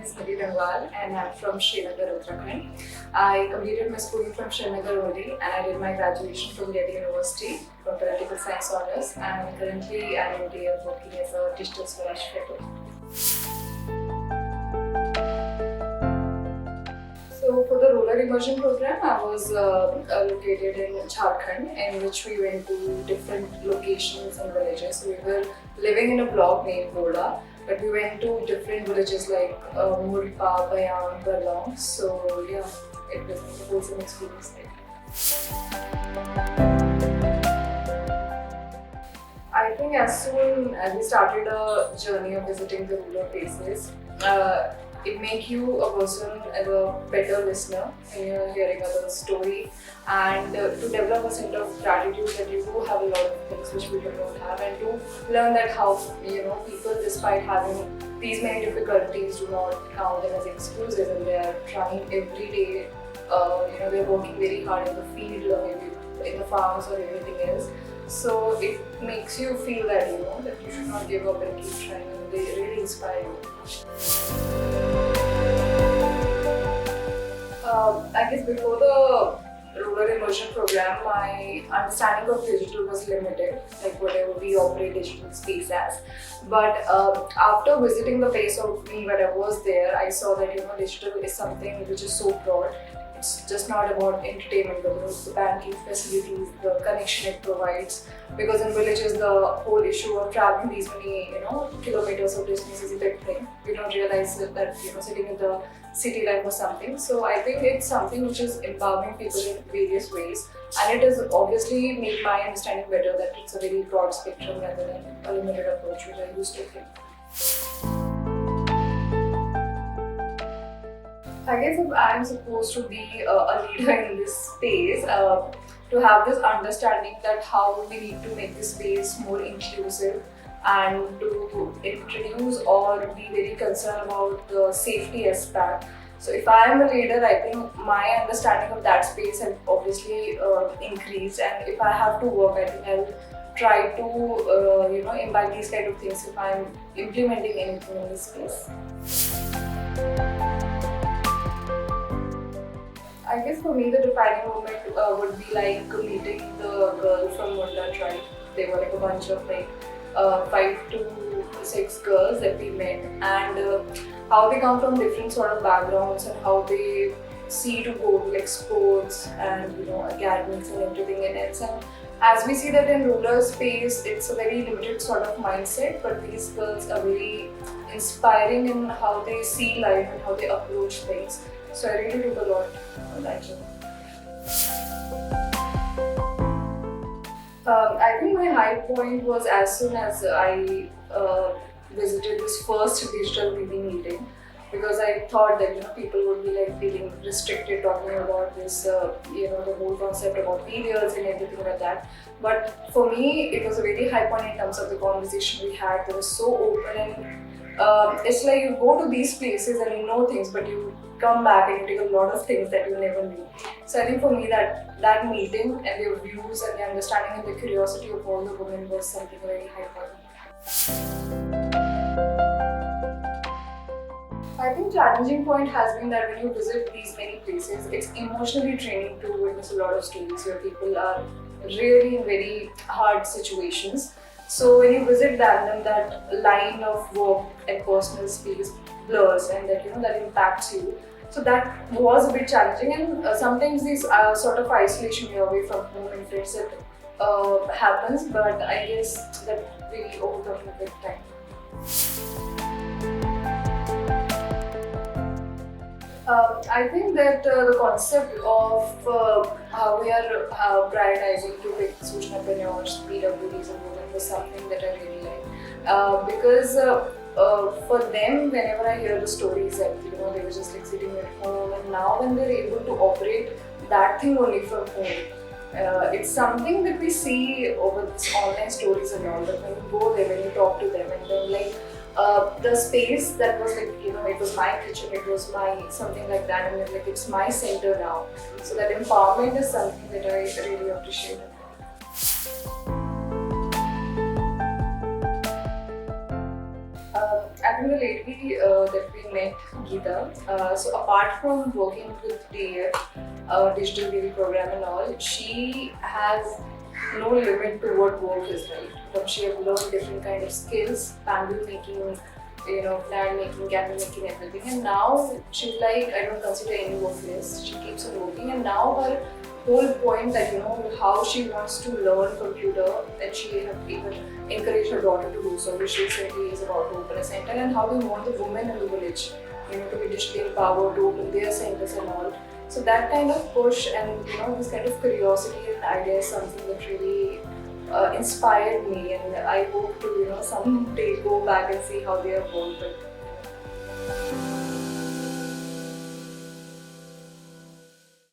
name is Nidhi Rangwal and I'm from Srinagar, Uttarakhand. I completed my schooling from Srinagar only and I did my graduation from Delhi University from Political Science Honours, and currently I'm in India working as a digital Swaraj fellow. So for the rural immersion program, I was located in Jharkhand, in which we went to different locations and villages. So we were living in a block named Goda, but we went to different villages like Murpa, Bayan, Barlong. So yeah, it was a wholesome experience there. I think as soon as we started a journey of visiting the rural places, it makes you a person as a better listener when you're hearing others' story, and to develop a sense of gratitude that you do have a lot of things which people don't have, and to learn that how people, despite having these many difficulties, do not count them as excuses, and they are trying every day. They're working very hard in the field or maybe in the farms or everything else. So it makes you feel that that you should not give up and keep trying, and they really inspire you. I guess before the rural immersion program, my understanding of digital was limited, like whatever we operate digital space as. But after visiting the place of me when I was there, I saw that digital is something which is so broad. It's just not about entertainment, but the banking facilities, the connection it provides. Because in villages, the whole issue of traveling these many, kilometers of distance is a big thing. We don't realize that sitting in the city life or something. So I think it's something which is empowering people in various ways, and it has obviously made my understanding better that it's a very broad spectrum rather than a limited approach which I used to think. I guess if I'm supposed to be a leader in this space, to have this understanding that how we need to make this space more inclusive and to introduce or be very concerned about the safety aspect. So if I am a leader, I think my understanding of that space has obviously increased, and if I have to work, I think I'll try to imbibe these kind of things if I'm implementing anything in this space. I guess for me the defining moment would be like meeting the girl from Munda tribe. They were like a bunch of 5 to 6 girls that we met, and how they come from different sort of backgrounds and how they see to go to like sports and academics and everything in it. And as we see that in rural space, it's a very limited sort of mindset, but these girls are very inspiring in how they see life and how they approach things. So I really took a lot on that journey. I think my high point was as soon as I visited this first digital BB meeting, because I thought that people would be like feeling restricted talking about this, the whole concept about periods and everything like that. But for me, it was a very high point in terms of the conversation we had. It was so open, and it's like you go to these places and you know things, but you come back and you take a lot of things that you never knew. So I think for me that meeting and their views and the understanding and the curiosity of all the women was something very high point. I think challenging point has been that when you visit these many places, it's emotionally draining to witness a lot of stories where people are really in very hard situations. So when you visit them, then that line of work and personal space blurs, and that impacts you. So that was a bit challenging, and sometimes this sort of isolation away from home and friends happens, but I guess that we overcome it with time. I think that the concept of how we are prioritizing to pick Suchnapreneurs, PWDs and women was something that I really like. Because for them, whenever I hear the stories that they were just like sitting at home, and now when they're able to operate that thing only from home, it's something that we see over these online stories and all. But when you go there, when you talk to them, and then the space that was like it was my kitchen, it was my something like that, and then like it's my center now. So that empowerment is something that I really appreciate. I think the lady that we met, Geeta, so apart from working with the digital baby program and all, she has no limit to what work is, right? But she have learned different kind of skills, bamboo making, plan making, candle making, everything. And now she's like, I don't consider any work less. She keeps on working, and now her whole point that how she wants to learn computer, and she have even encouraged her daughter to do so, which recently is about to open a center, and how they want the women in the village, to be digitally empowered, to open their centers and all. So that kind of push and this kind of curiosity and idea is something that really inspired me, and I hope to someday go back and see how they have worked. But